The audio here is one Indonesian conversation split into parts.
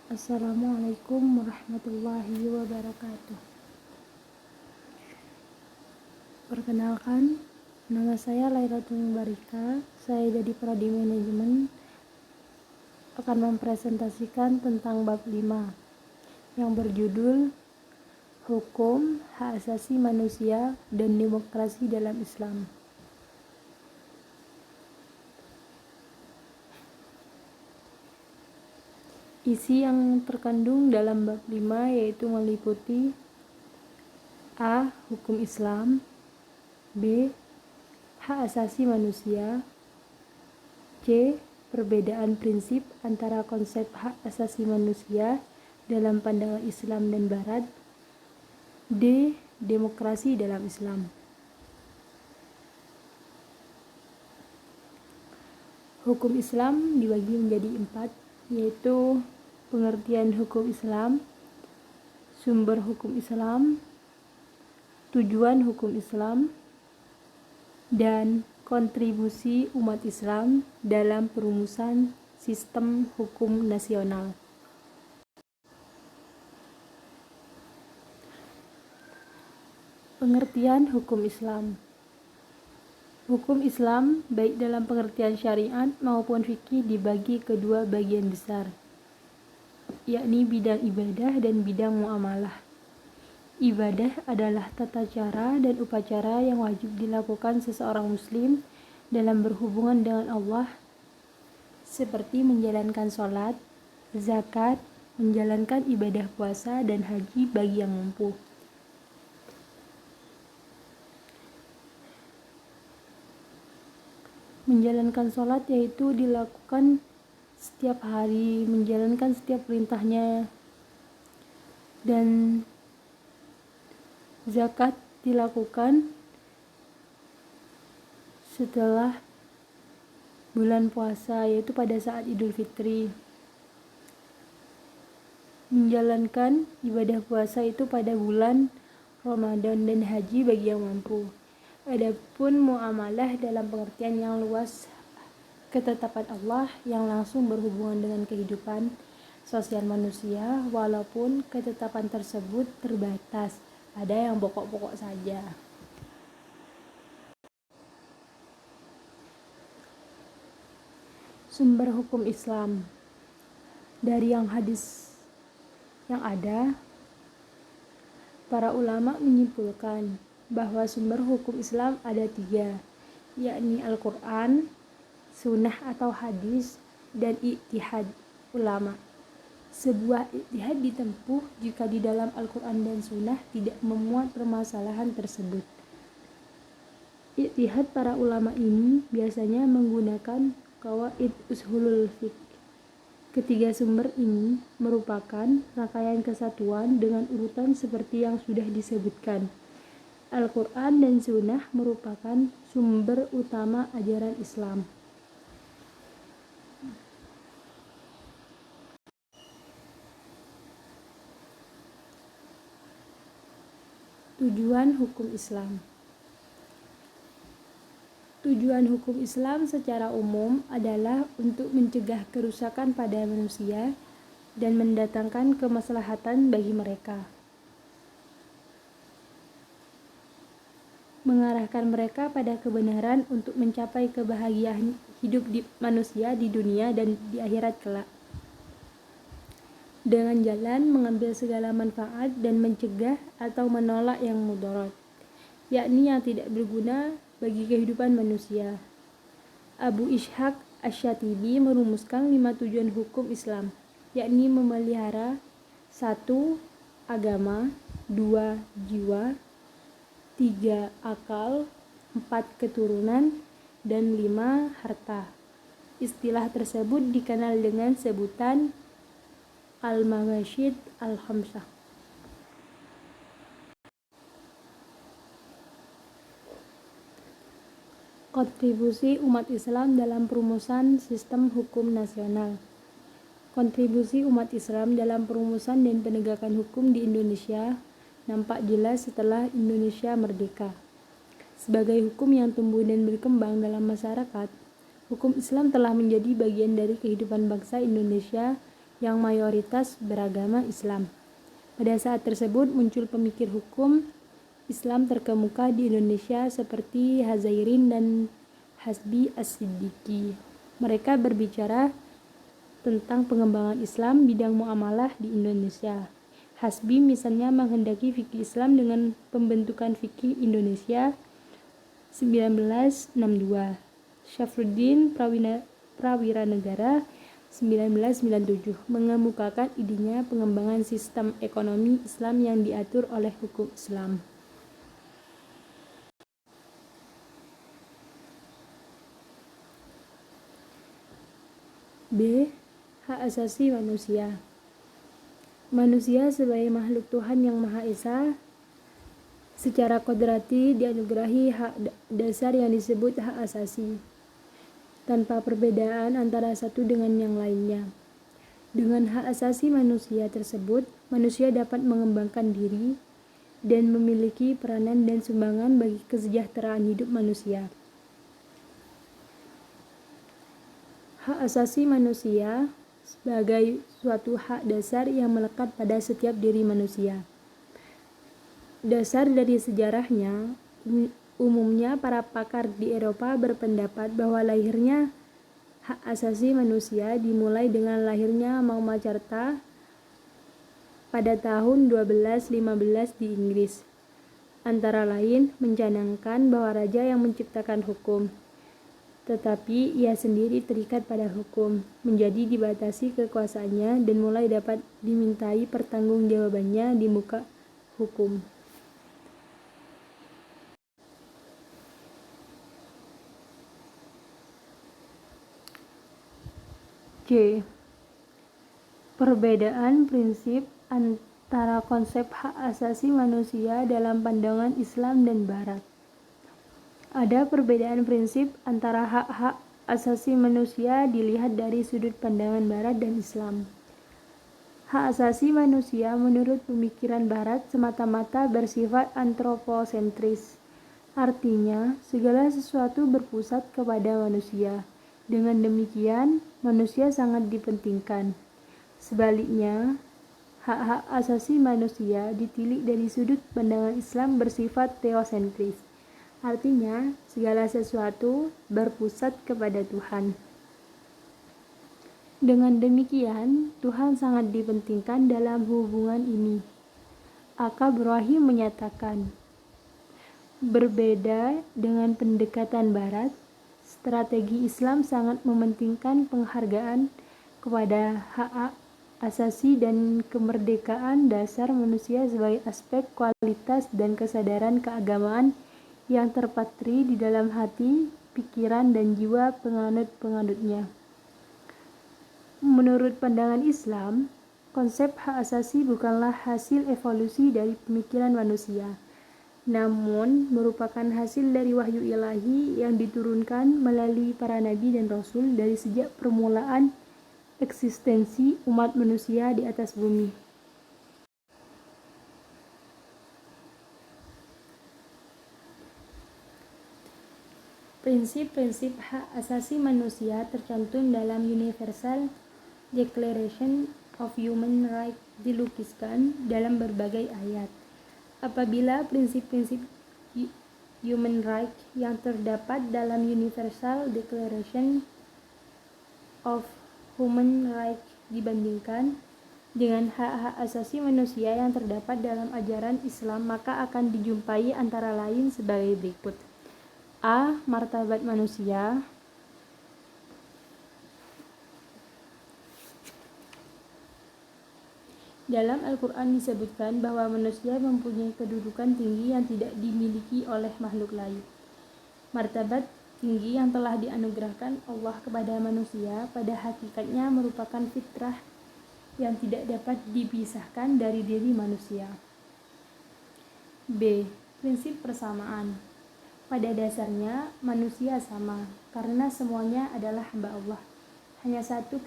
Assalamualaikum warahmatullahi wabarakatuh. Perkenalkan, nama saya Lairatul Barika. Saya dari Prodi Manajemen akan mempresentasikan tentang bab 5 yang berjudul Hukum, Hak Asasi Manusia, dan Demokrasi dalam Islam. Isi yang terkandung dalam bab 5 yaitu meliputi A. Hukum Islam, B. Hak asasi manusia, C. Perbedaan prinsip antara konsep hak asasi manusia dalam pandangan Islam dan Barat, D. Demokrasi dalam Islam. Hukum Islam dibagi menjadi 4, yaitu pengertian hukum Islam, sumber hukum Islam, tujuan hukum Islam, dan kontribusi umat Islam dalam perumusan sistem hukum nasional. Pengertian hukum Islam. Hukum Islam baik dalam pengertian syariat maupun fikih dibagi ke dua bagian besar, yakni bidang ibadah dan bidang muamalah. Ibadah adalah tata cara dan upacara yang wajib dilakukan seseorang muslim dalam berhubungan dengan Allah, seperti menjalankan sholat, zakat, menjalankan ibadah puasa dan haji bagi yang mampu. Menjalankan sholat yaitu dilakukan setiap hari, menjalankan setiap perintahnya, dan zakat dilakukan setelah bulan puasa, yaitu pada saat Idul Fitri. Menjalankan ibadah puasa itu pada bulan Ramadan dan haji bagi yang mampu. Adapun muamalah dalam pengertian yang luas, ketetapan Allah yang langsung berhubungan dengan kehidupan sosial manusia, walaupun ketetapan tersebut terbatas, ada yang pokok-pokok saja. Sumber hukum Islam. Dari yang hadis yang ada, para ulama menyimpulkan bahwa sumber hukum Islam ada 3, yakni Al-Quran, sunnah atau hadis, dan ijtihad ulama. Sebuah ijtihad ditempuh jika di dalam Al-Quran dan sunnah tidak memuat permasalahan tersebut. Ijtihad para ulama ini biasanya menggunakan qawaid ushulul fiqh. Ketiga sumber ini merupakan rangkaian kesatuan dengan urutan seperti yang sudah disebutkan. Al-Quran dan Sunnah merupakan sumber utama ajaran Islam. Tujuan hukum Islam. Tujuan hukum Islam secara umum adalah untuk mencegah kerusakan pada manusia dan mendatangkan kemaslahatan bagi mereka. Mengarahkan mereka pada kebenaran untuk mencapai kebahagiaan hidup di manusia di dunia dan di akhirat kelak, dengan jalan mengambil segala manfaat dan mencegah atau menolak yang mudarat, yakni yang tidak berguna bagi kehidupan manusia. Abu Ishaq Asy-Syatibi merumuskan 5 tujuan hukum Islam, yakni memelihara 1. Agama, 2. Jiwa, 3. Akal, 4. Keturunan, dan 5. Harta. Istilah tersebut dikenal dengan sebutan Al-Mawashid Al-Khamsah. Kontribusi umat Islam dalam perumusan sistem hukum nasional. Kontribusi umat Islam dalam perumusan dan penegakan hukum di Indonesia nampak jelas setelah Indonesia merdeka. Sebagai hukum yang tumbuh dan berkembang dalam masyarakat, hukum Islam telah menjadi bagian dari kehidupan bangsa Indonesia yang mayoritas beragama Islam. Pada saat tersebut muncul pemikir hukum Islam terkemuka di Indonesia seperti Hazairin dan Hasbi As-Siddiqi. Mereka berbicara tentang pengembangan Islam bidang muamalah di Indonesia. Hasbi misalnya menghendaki fikih Islam dengan pembentukan fikih Indonesia 1962. Syafruddin Prawiranegara 1997 mengemukakan idenya pengembangan sistem ekonomi Islam yang diatur oleh hukum Islam. B. Hak asasi manusia. Manusia sebagai makhluk Tuhan yang Maha Esa secara kodrati dianugerahi hak dasar yang disebut hak asasi, tanpa perbedaan antara satu dengan yang lainnya. Dengan hak asasi manusia tersebut, manusia dapat mengembangkan diri dan memiliki peranan dan sumbangan bagi kesejahteraan hidup manusia. Hak asasi manusia sebagai suatu hak dasar yang melekat pada setiap diri manusia. Dasar dari sejarahnya, umumnya para pakar di Eropa berpendapat bahwa lahirnya hak asasi manusia dimulai dengan lahirnya Magna Carta pada tahun 1215 di Inggris. Antara lain mencanangkan bahwa raja yang menciptakan hukum, tetapi ia sendiri terikat pada hukum, menjadi dibatasi kekuasaannya dan mulai dapat dimintai pertanggungjawabannya di muka hukum. C. Perbedaan prinsip antara konsep hak asasi manusia dalam pandangan Islam dan Barat. Ada perbedaan prinsip antara hak-hak asasi manusia dilihat dari sudut pandangan Barat dan Islam. Hak asasi manusia menurut pemikiran Barat semata-mata bersifat antroposentris. Artinya, segala sesuatu berpusat kepada manusia. Dengan demikian, manusia sangat dipentingkan. Sebaliknya, hak-hak asasi manusia ditilik dari sudut pandangan Islam bersifat teosentris. Artinya, segala sesuatu berpusat kepada Tuhan. Dengan demikian, Tuhan sangat dipentingkan dalam hubungan ini. Ibrahim menyatakan, berbeda dengan pendekatan Barat, strategi Islam sangat mementingkan penghargaan kepada hak asasi dan kemerdekaan dasar manusia sebagai aspek kualitas dan kesadaran keagamaan yang terpatri di dalam hati, pikiran, dan jiwa penganut-penganutnya. Menurut pandangan Islam, konsep hak asasi bukanlah hasil evolusi dari pemikiran manusia, namun merupakan hasil dari wahyu ilahi yang diturunkan melalui para nabi dan rasul dari sejak permulaan eksistensi umat manusia di atas bumi. Prinsip-prinsip hak asasi manusia tercantum dalam Universal Declaration of Human Rights dilukiskan dalam berbagai ayat. Apabila prinsip-prinsip human rights yang terdapat dalam Universal Declaration of Human Rights dibandingkan dengan hak-hak asasi manusia yang terdapat dalam ajaran Islam, maka akan dijumpai antara lain sebagai berikut. A. Martabat manusia. Dalam Al-Quran disebutkan bahwa manusia mempunyai kedudukan tinggi yang tidak dimiliki oleh makhluk lain. Martabat tinggi yang telah dianugerahkan Allah kepada manusia pada hakikatnya merupakan fitrah yang tidak dapat dipisahkan dari diri manusia. B. Prinsip persamaan. Pada dasarnya, manusia sama, karena semuanya adalah hamba Allah. Hanya satu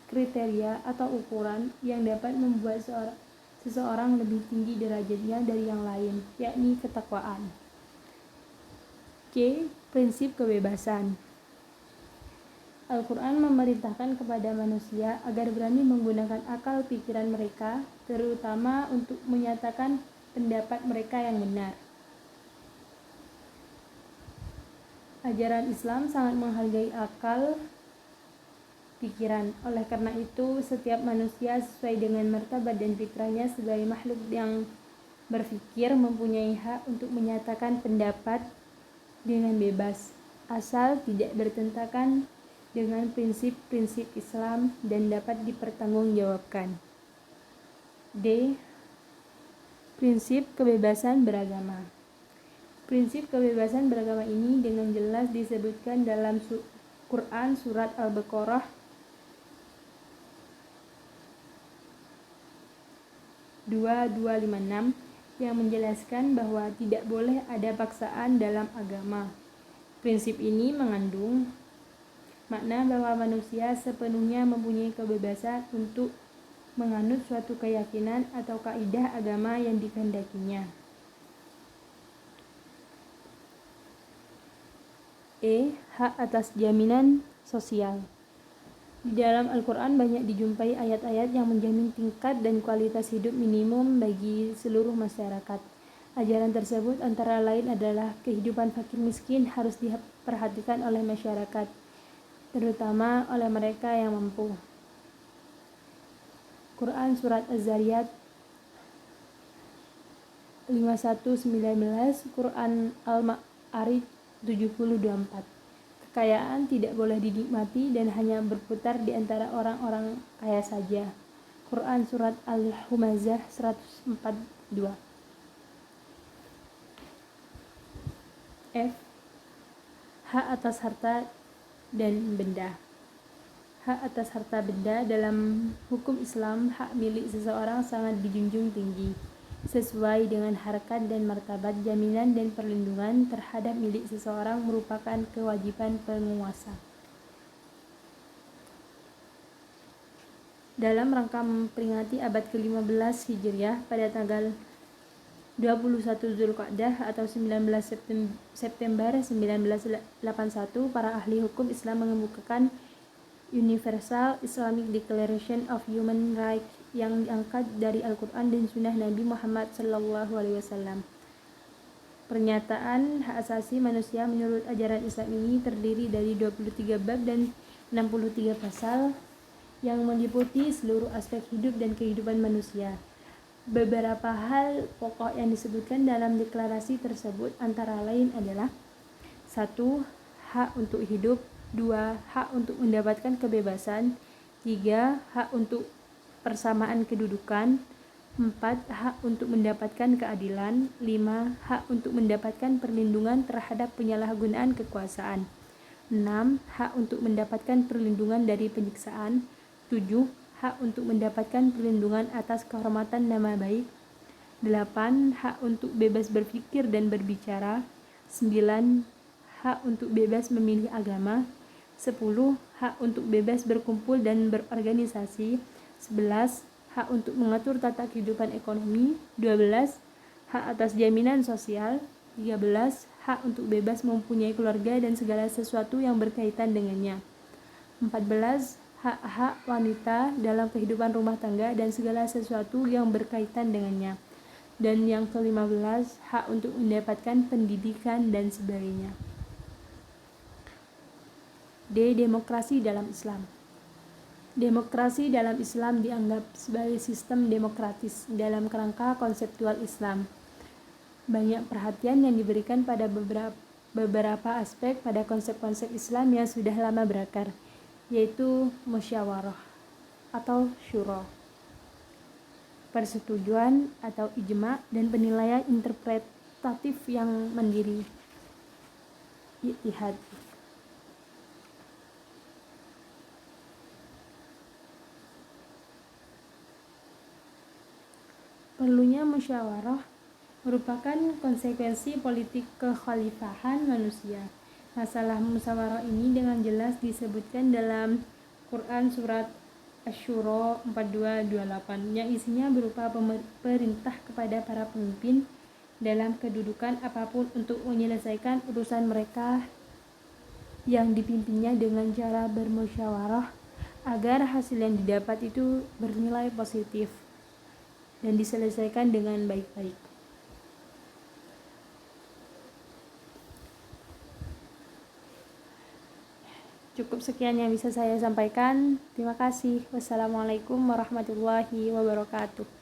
kriteria atau ukuran yang dapat membuat seseorang lebih tinggi derajatnya dari yang lain, yakni ketakwaan. C. Prinsip kebebasan. Al-Quran memerintahkan kepada manusia agar berani menggunakan akal pikiran mereka, terutama untuk menyatakan pendapat mereka yang benar. Ajaran Islam sangat menghargai akal pikiran. Oleh karena itu, setiap manusia sesuai dengan martabat dan fitrahnya sebagai makhluk yang berpikir mempunyai hak untuk menyatakan pendapat dengan bebas, asal tidak bertentangan dengan prinsip-prinsip Islam dan dapat dipertanggungjawabkan. D. Prinsip kebebasan beragama. Prinsip kebebasan beragama ini dengan jelas disebutkan dalam Quran surat Al-Baqarah 2256 yang menjelaskan bahwa tidak boleh ada paksaan dalam agama. Prinsip ini mengandung makna bahwa manusia sepenuhnya mempunyai kebebasan untuk menganut suatu keyakinan atau kaidah agama yang dikehendakinya. E. Hak atas jaminan sosial. Di dalam Al-Quran banyak dijumpai ayat-ayat yang menjamin tingkat dan kualitas hidup minimum bagi seluruh masyarakat. Ajaran tersebut antara lain adalah kehidupan fakir miskin harus diperhatikan oleh masyarakat, terutama oleh mereka yang mampu. Quran Surat Az-Zariyat 51:19, Quran Al-Ma'arij 70:24. Kekayaan tidak boleh dinikmati dan hanya berputar di antara orang-orang kaya saja. Quran Surat Al-Humazah 142. F. Hak atas harta dan benda. Hak atas harta benda dalam hukum Islam, hak milik seseorang sangat dijunjung tinggi, sesuai dengan harkat dan martabat. Jaminan dan perlindungan terhadap milik seseorang merupakan kewajiban penguasa. Dalam rangka memperingati abad ke-15 Hijriah pada tanggal 21 Zulqa'dah atau 19 September 1981, para ahli hukum Islam mengemukakan Universal Islamic Declaration of Human Rights yang diangkat dari Al-Quran dan Sunnah Nabi Muhammad SAW. Pernyataan hak asasi manusia menurut ajaran Islam ini terdiri dari 23 bab dan 63 pasal yang meliputi seluruh aspek hidup dan kehidupan manusia. Beberapa hal pokok yang disebutkan dalam deklarasi tersebut antara lain adalah 1. Hak untuk hidup, 2. Hak untuk mendapatkan kebebasan, 3. Hak untuk persamaan kedudukan, 4. Hak untuk mendapatkan keadilan, 5. Hak untuk mendapatkan perlindungan terhadap penyalahgunaan kekuasaan, 6. Hak untuk mendapatkan perlindungan dari penyiksaan, 7. Hak untuk mendapatkan perlindungan atas kehormatan nama baik, 8. Hak untuk bebas berpikir dan berbicara, 9. Hak untuk bebas memilih agama, 10. Hak untuk bebas berkumpul dan berorganisasi, 11. Hak untuk mengatur tata kehidupan ekonomi, 12. Hak atas jaminan sosial, 13. Hak untuk bebas mempunyai keluarga dan segala sesuatu yang berkaitan dengannya, 14. Hak-hak wanita dalam kehidupan rumah tangga dan segala sesuatu yang berkaitan dengannya, dan yang ke-15 hak untuk mendapatkan pendidikan dan sebagainya. D. Demokrasi dalam Islam. Demokrasi dalam Islam dianggap sebagai sistem demokratis dalam kerangka konseptual Islam. Banyak perhatian yang diberikan pada beberapa aspek pada konsep-konsep Islam yang sudah lama berakar, yaitu musyawarah atau syura, persetujuan atau ijma, dan penilaian interpretatif yang mandiri, ijtihad. Perlunya musyawarah merupakan konsekuensi politik kekhalifahan manusia. Masalah musyawarah ini dengan jelas disebutkan dalam Quran Surat Asy-Syura 42-28 yang isinya berupa perintah kepada para pemimpin dalam kedudukan apapun untuk menyelesaikan urusan mereka yang dipimpinnya dengan cara bermusyawarah agar hasil yang didapat itu bernilai positif dan diselesaikan dengan baik-baik. Cukup sekian yang bisa saya sampaikan. Terima kasih. Wassalamualaikum warahmatullahi wabarakatuh.